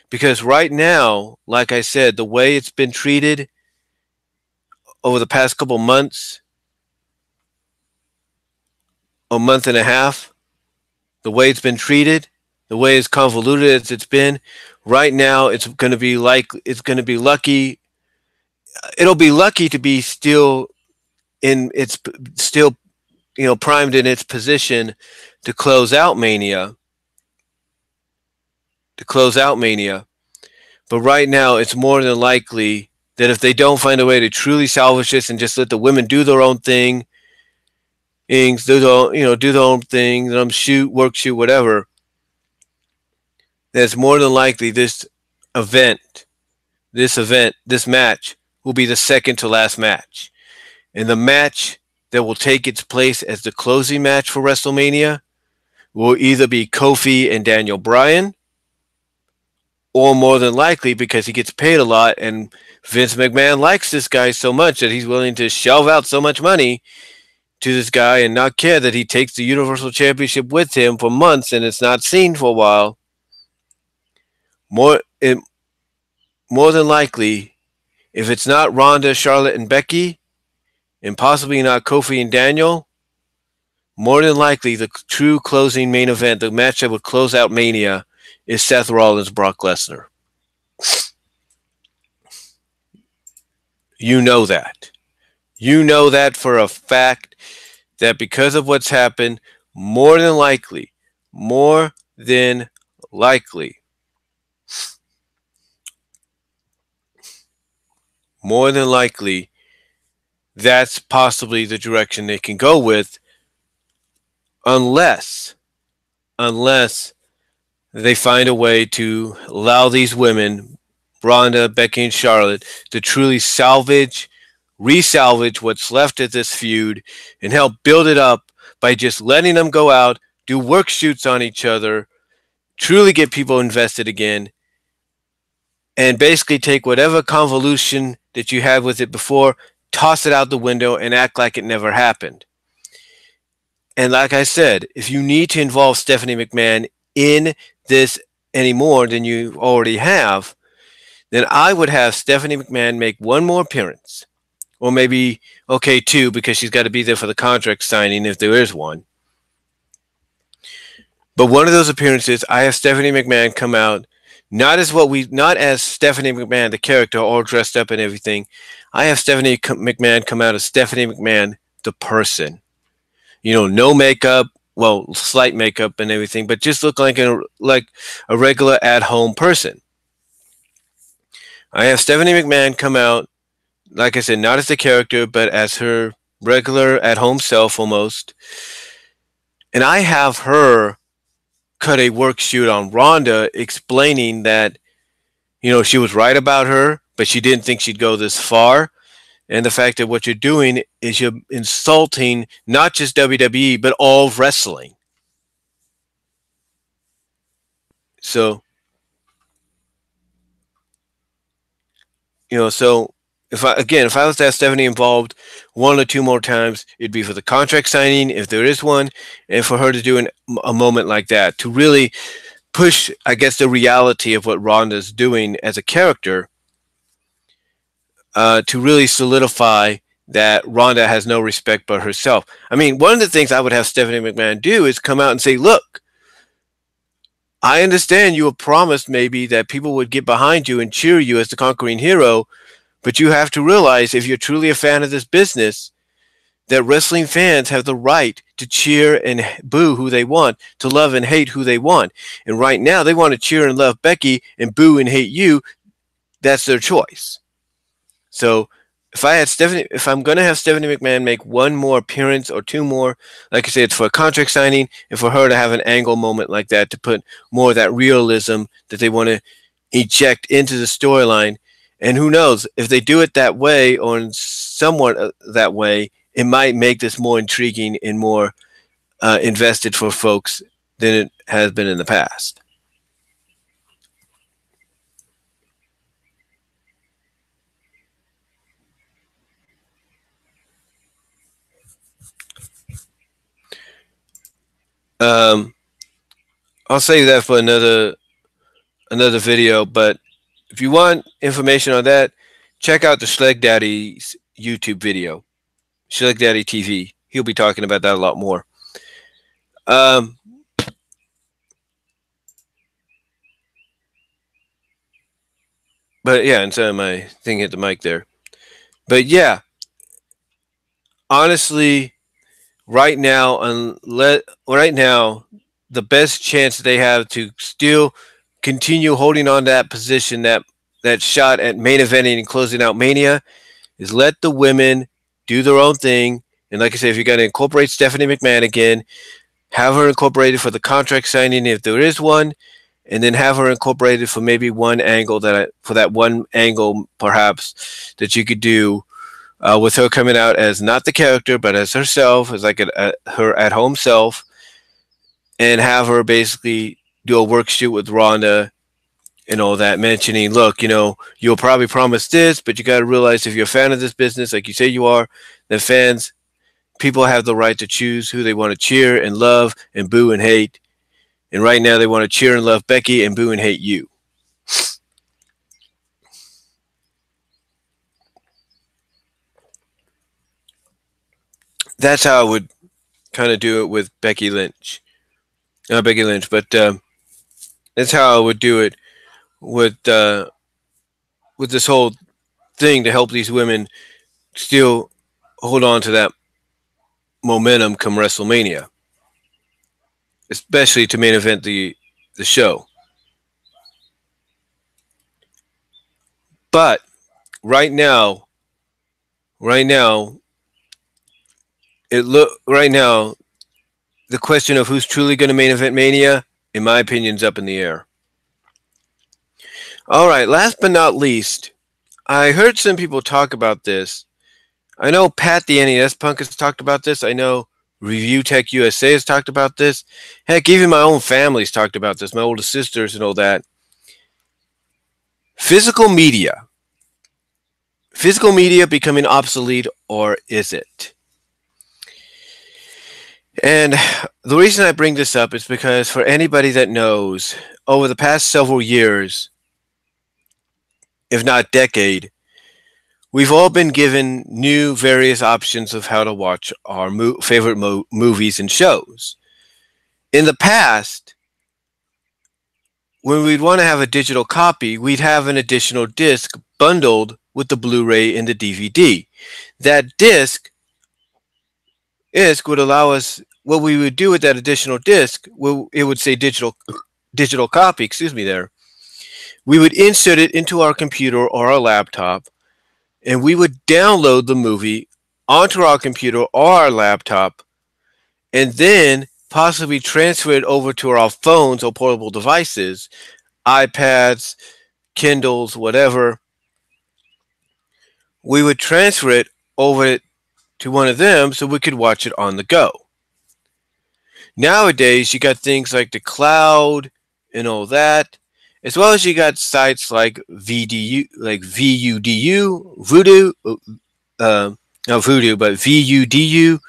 Because right now, like I said, the way it's been treated over the past couple months, a month and a half, the way it's been treated, the way it's convoluted as it's been, right now it'll be lucky to be still primed in its position to close out Mania. But right now it's more than likely that if they don't find a way to truly salvage this and just let the women do their own thing, do their own thing, let them shoot, whatever, then it's more than likely this match will be the second to last match. And the match that will take its place as the closing match for WrestleMania will either be Kofi and Daniel Bryan, or more than likely, because he gets paid a lot and Vince McMahon likes this guy so much that he's willing to shell out so much money to this guy and not care that he takes the Universal Championship with him for months and it's not seen for a while. More than likely, if it's not Ronda, Charlotte, and Becky, and possibly not Kofi and Daniel, more than likely the true closing main event, the match that would close out Mania, is Seth Rollins, Brock Lesnar. You know that. You know that for a fact, that because of what's happened, more than likely, that's possibly the direction they can go with, unless they find a way to allow these women, Ronda, Becky, and Charlotte, to truly resalvage what's left of this feud and help build it up by just letting them go out, do work shoots on each other, truly get people invested again, and basically take whatever convolution that you had with it before, toss it out the window, and act like it never happened. And like I said, if you need to involve Stephanie McMahon in this any more than you already have, then I would have Stephanie McMahon make one more appearance. Or maybe, okay, two, because she's got to be there for the contract signing if there is one. But one of those appearances, I have Stephanie McMahon come out, not as Stephanie McMahon, the character, all dressed up and everything. I have Stephanie McMahon come out as Stephanie McMahon, the person. No makeup, well, slight makeup and everything, but just look like a regular at home person. I have Stephanie McMahon come out, like I said, not as the character, but as her regular at home self almost. And I have her cut a work shoot on Ronda explaining that, she was right about her, but she didn't think she'd go this far. And the fact that what you're doing is you're insulting not just WWE, but all of wrestling. So, so if I was to have Stephanie involved one or two more times, it'd be for the contract signing, if there is one, and for her to do a moment like that to really push, I guess, the reality of what Ronda's doing as a character, to really solidify that Ronda has no respect but herself. I mean, one of the things I would have Stephanie McMahon do is come out and say, look, I understand you were promised maybe that people would get behind you and cheer you as the conquering hero, but you have to realize, if you're truly a fan of this business, that wrestling fans have the right to cheer and boo who they want, to love and hate who they want. And right now, they want to cheer and love Becky and boo and hate you. That's their choice. So if I'm going to have Stephanie McMahon make one more appearance or two more, like I said, it's for a contract signing and for her to have an angle moment like that to put more of that realism that they want to inject into the storyline. And who knows, if they do it that way or somewhat that way, it might make this more intriguing and more invested for folks than it has been in the past. I'll save that for another video, but if you want information on that, check out the Schleg Daddy's YouTube video, Schleg Daddy TV. He'll be talking about that a lot more. But yeah, instead of my thing hit the mic there. But yeah, honestly, right now, the best chance they have to still continue holding on to that position, that shot at main eventing and closing out Mania, is let the women do their own thing. And like I said, if you're going to incorporate Stephanie McMahon again, have her incorporated for the contract signing if there is one, and then have her incorporated for maybe one angle perhaps that you could do with her coming out as not the character but as herself, as like her at home self, and have her basically do a work shoot with Ronda and all that, mentioning, look, you'll probably promise this, but you got to realize, if you're a fan of this business, like you say you are, that people have the right to choose who they want to cheer and love and boo and hate. And right now they want to cheer and love Becky and boo and hate you. That's how I would kind of do it with Becky Lynch. Not Becky Lynch, but that's how I would do it with this whole thing, to help these women still hold on to that momentum come WrestleMania, especially to main event the show. But right now, the question of who's truly going to main event Mania, in my opinion, is up in the air. All right, last but not least, I heard some people talk about this. I know Pat the NES Punk has talked about this. I know Review Tech USA has talked about this. Heck, even my own family's talked about this, my older sisters and all that. Physical media. Physical media becoming obsolete, or is it? And the reason I bring this up is because, for anybody that knows, over the past several years, if not decade, we've all been given new various options of how to watch our favorite movies and shows. In the past, when we'd want to have a digital copy, we'd have an additional disc bundled with the Blu-ray and the DVD. That disc would allow us, what we would do with that additional disc, well, it would say digital copy, excuse me there. We would insert it into our computer or our laptop, and we would download the movie onto our computer or our laptop, and then possibly transfer it over to our phones or portable devices, iPads, Kindles, whatever. We would transfer it over to one of them so we could watch it on the go. Nowadays, you got things like the cloud and all that, as well as you got sites like VUDU, Voodoo, not Voodoo, but VUDU,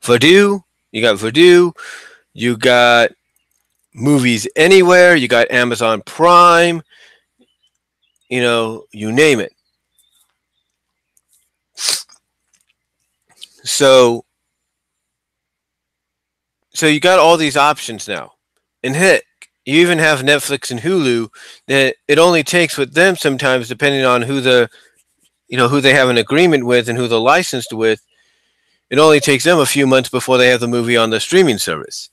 Voodoo. You got Voodoo. You got Movies Anywhere. You got Amazon Prime. You name it. So you got all these options now. And heck, you even have Netflix and Hulu that it only takes with them sometimes, depending on who they have an agreement with and who they're licensed with. It only takes them a few months before they have the movie on the streaming service.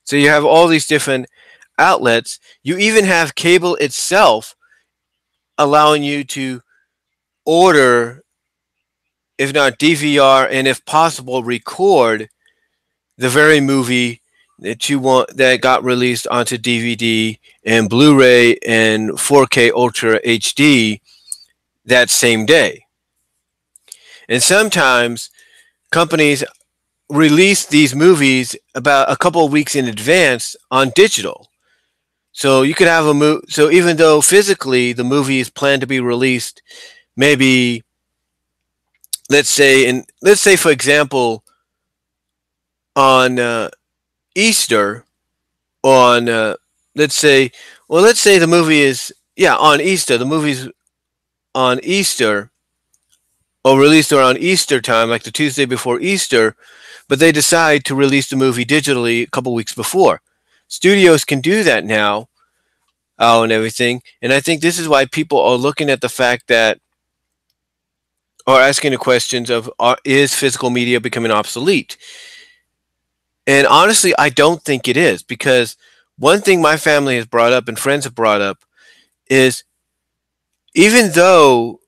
So you have all these different outlets. You even have cable itself allowing you to order, if not DVR, and if possible, record the very movie that you want that got released onto DVD and Blu-ray and 4K Ultra HD that same day. And sometimes companies release these movies about a couple of weeks in advance on digital. So you could have a movie. So even though physically the movie is planned to be released, maybe let's say for example on Easter, on let's say the movie is on Easter. The movie's on Easter or released around Easter time, like the Tuesday before Easter, but they decide to release the movie digitally a couple weeks before. Studios can do that now, and everything. And I think this is why people are looking at the fact that, or asking the questions of, is physical media becoming obsolete? And honestly, I don't think it is, because one thing my family has brought up and friends have brought up is, even though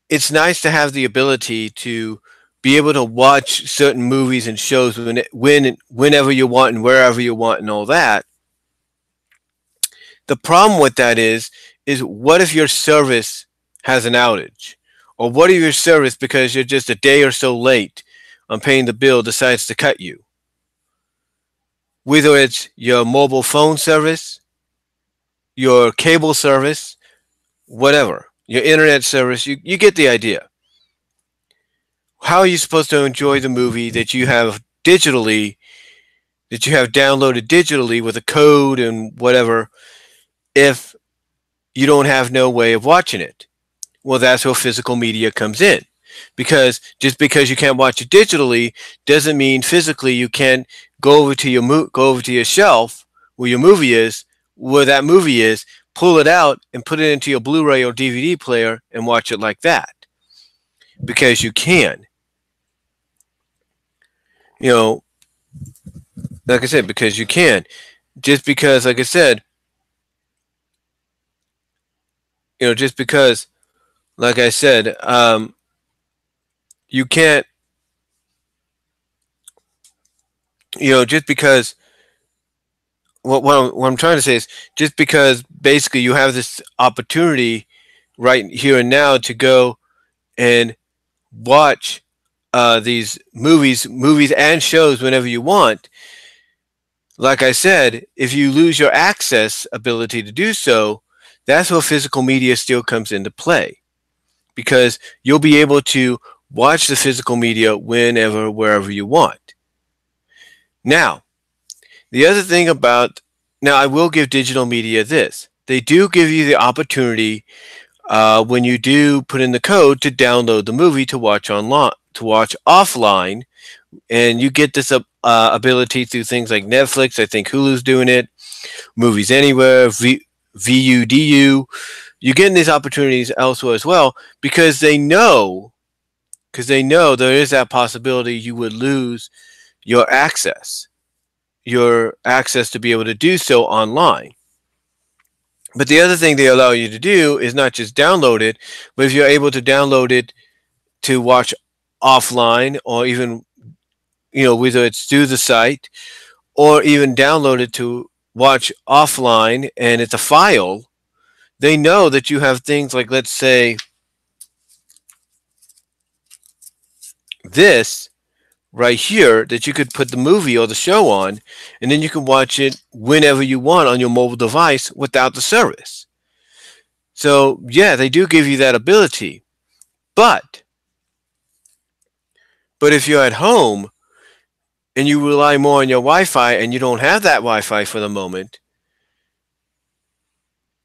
it's nice to have the ability to be able to watch certain movies and shows whenever you want and wherever you want and all that, the problem with that is what if your service has an outage? Or what if your service, because you're just a day or so late on paying the bill, decides to cut you? Whether it's your mobile phone service, your cable service, whatever, your internet service, you get the idea. How are you supposed to enjoy the movie that you have digitally, that you have downloaded digitally with a code and whatever, if you don't have no way of watching it? Well, that's where physical media comes in. Because just because you can't watch it digitally doesn't mean physically you can't go over to your shelf where your movie is, where that movie is, pull it out and put it into your Blu-ray or DVD player and watch it like that. Because you can. Like I said, because you can. Just because, like I said, just because, like I said, you can't, just because, what I'm trying to say is, just because basically you have this opportunity right here and now to go and watch these movies and shows whenever you want. Like I said, if you lose your access ability to do so, that's where physical media still comes into play, because you'll be able to watch the physical media whenever, wherever you want. Now, the other thing about, now I will give digital media this. They do give you the opportunity when you do put in the code to download the movie to watch offline and you get this ability through things like Netflix. I think Hulu's doing it. Movies Anywhere, VUDU. You're getting these opportunities elsewhere as well because they know there is that possibility you would lose your access to be able to do so online. But the other thing they allow you to do is not just download it, but if you're able to download it to watch offline, or even, whether it's through the site or even download it to watch offline and it's a file, they know that you have things like, let's say, this right here that you could put the movie or the show on, and then you can watch it whenever you want on your mobile device without the service. So, yeah, they do give you that ability. But if you're at home and you rely more on your Wi-Fi and you don't have that Wi-Fi for the moment,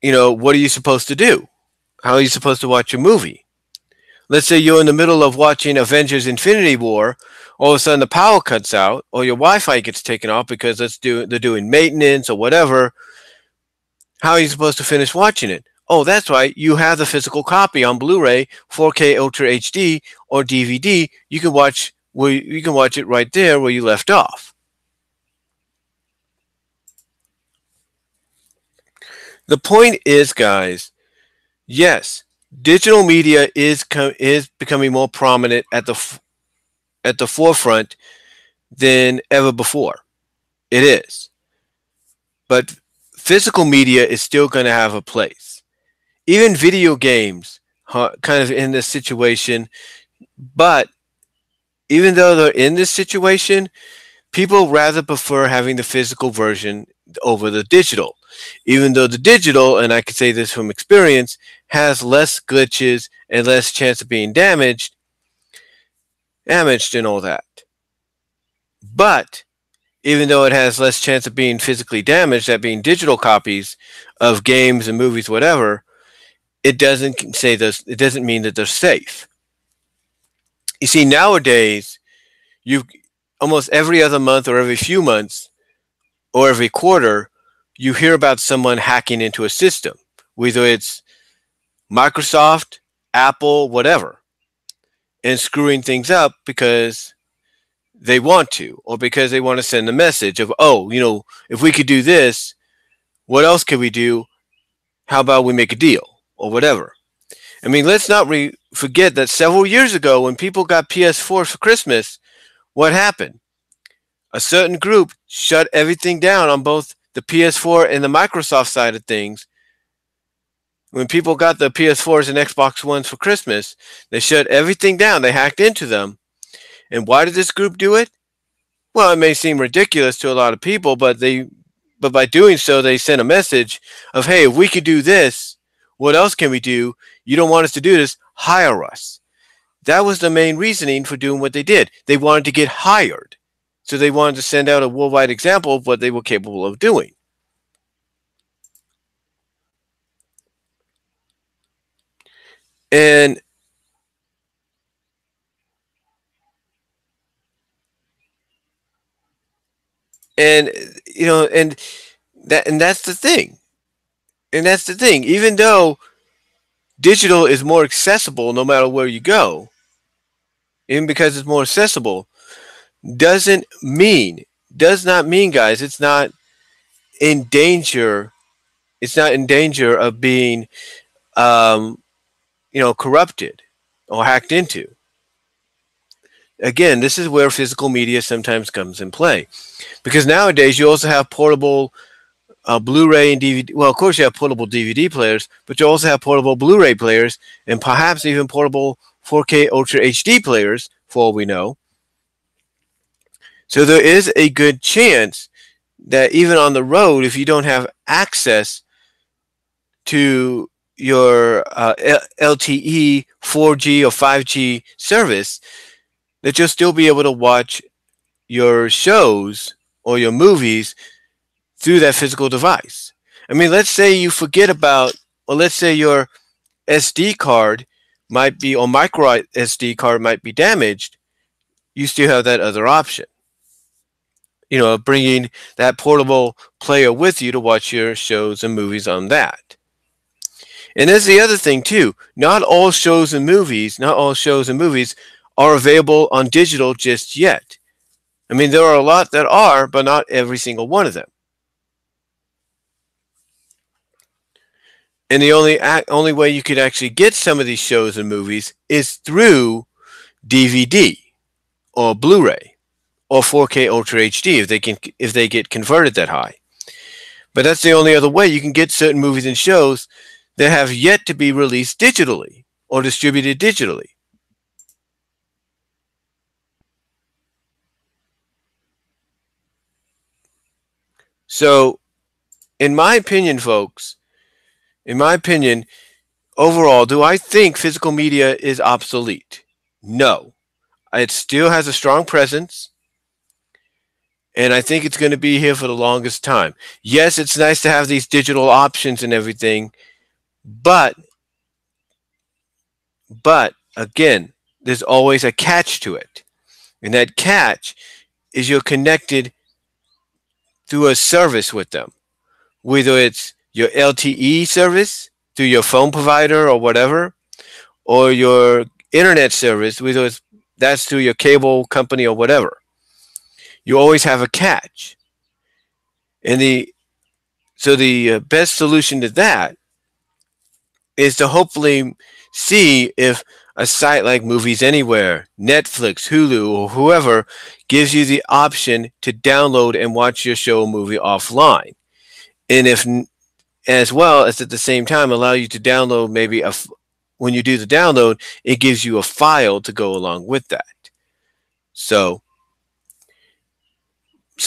what are you supposed to do? How are you supposed to watch a movie? Let's say you're in the middle of watching Avengers Infinity War, all of a sudden the power cuts out or your Wi-Fi gets taken off because they're doing maintenance or whatever. How are you supposed to finish watching it? Oh, that's right. You have the physical copy on Blu-ray, 4K Ultra HD, or DVD. You can watch it right there where you left off. The point is, guys, yes, digital media is becoming more prominent at the forefront than ever before. It is. But physical media is still going to have a place. Even video games kind of in this situation. But even though they're in this situation, people rather prefer having the physical version over the digital. Even though the digital, and I can say this from experience, has less glitches and less chance of being damaged and all that. But even though it has less chance of being physically damaged, that being digital copies of games and movies, whatever, it doesn't mean that they're safe. You see, nowadays, you almost every other month or every few months or every quarter, you hear about someone hacking into a system, whether it's Microsoft, Apple, whatever, and screwing things up because they want to, or because they want to send a message of, if we could do this, what else could we do? How about we make a deal or whatever? I mean, let's not forget that several years ago when people got PS4s for Christmas, what happened? A certain group shut everything down on both the PS4 and the Microsoft side of things. When people got the PS4s and Xbox Ones for Christmas, they shut everything down. They hacked into them. And why did this group do it? Well, it may seem ridiculous to a lot of people, but by doing so, they sent a message of, hey, if we could do this, what else can we do? You don't want us to do this, hire us. That was the main reasoning for doing what they did. They wanted to get hired. So they wanted to send out a worldwide example of what they were capable of doing. And and that's the thing. And that's the thing. Even though digital is more accessible no matter where you go, even because it's more accessible, does not mean, guys, it's not in danger. It's not in danger of being corrupted or hacked into. Again, this is where physical media sometimes comes in play, because nowadays you also have portable Blu-ray and DVD. Well, of course you have portable DVD players, but you also have portable Blu-ray players and perhaps even portable 4K Ultra HD players, for all we know. So there is a good chance that even on the road, if you don't have access to your LTE 4G or 5G service, that you'll still be able to watch your shows or your movies through that physical device. I mean, let's say you forget about, or let's say your SD card might be, or micro SD card might be damaged. you still have that other option, bringing that portable player with you to watch your shows and movies on that. And there's the other thing too. Not all shows and movies are available on digital just yet. I mean, there are a lot that are, but not every single one of them. And the only way you could actually get some of these shows and movies is through DVD or Blu-ray or 4K Ultra HD if they get converted that high. But that's the only other way you can get certain movies and shows that have yet to be released digitally or distributed digitally. So, in my opinion, folks, overall, do I think physical media is obsolete? No. It still has a strong presence, and I think it's going to be here for the longest time. Yes, it's nice to have these digital options and everything, but again, there's always a catch to it. And that catch is you're connected through a service with them, whether it's your LTE service through your phone provider or whatever, or your internet service, whether that's through your cable company or whatever. You always have a catch. And the best solution to that is to hopefully see if a site like Movies Anywhere, Netflix, Hulu, or whoever gives you the option to download and watch your show or movie offline. And if, as well as at the same time, allow you to download when you do the download, it gives you a file to go along with that. So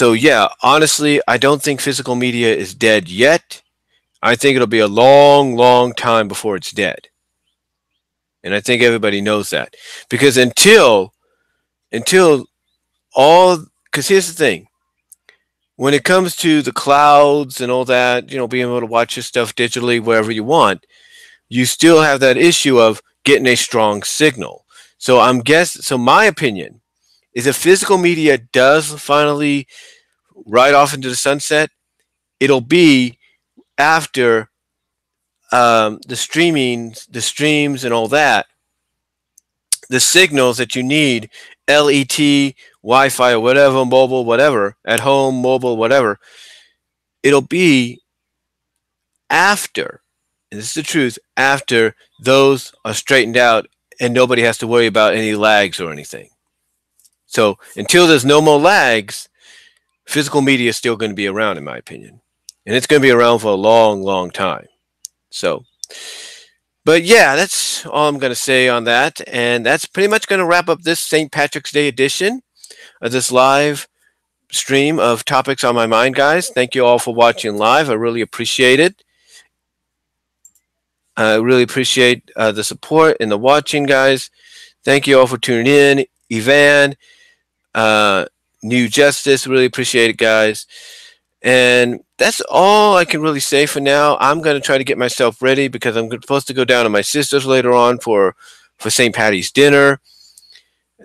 yeah, honestly, I don't think physical media is dead yet. I think it'll be a long, long time before it's dead. And I think everybody knows that. Because because here's the thing. When it comes to the clouds and all that, being able to watch your stuff digitally wherever you want, you still have that issue of getting a strong signal. So my opinion is if physical media does finally ride off into the sunset, it'll be after the streams and all that, the signals that you need, LET, Wi-Fi or whatever, mobile, whatever, at home, mobile, whatever, it'll be after, and this is the truth, after those are straightened out and nobody has to worry about any lags or anything. So until there's no more lags, physical media is still going to be around, in my opinion. And it's going to be around for a long, long time. So, but yeah, that's all I'm going to say on that. And that's pretty much going to wrap up this St. Patrick's Day edition of this live stream of Topics on My Mind, guys. Thank you all for watching live. I really appreciate it. I really appreciate the support and the watching, guys. Thank you all for tuning in. Ivan, New Justice, really appreciate it, guys. And that's all I can really say for now. I'm going to try to get myself ready because I'm supposed to go down to my sister's later on for St. Patty's dinner.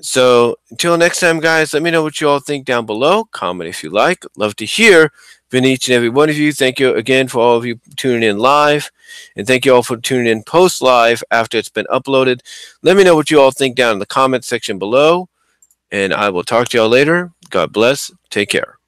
So until next time, guys, let me know what you all think down below. Comment if you like. Love to hear from each and every one of you. Thank you again for all of you tuning in live. And thank you all for tuning in post-live after it's been uploaded. Let me know what you all think down in the comment section below. And I will talk to y'all later. God bless. Take care.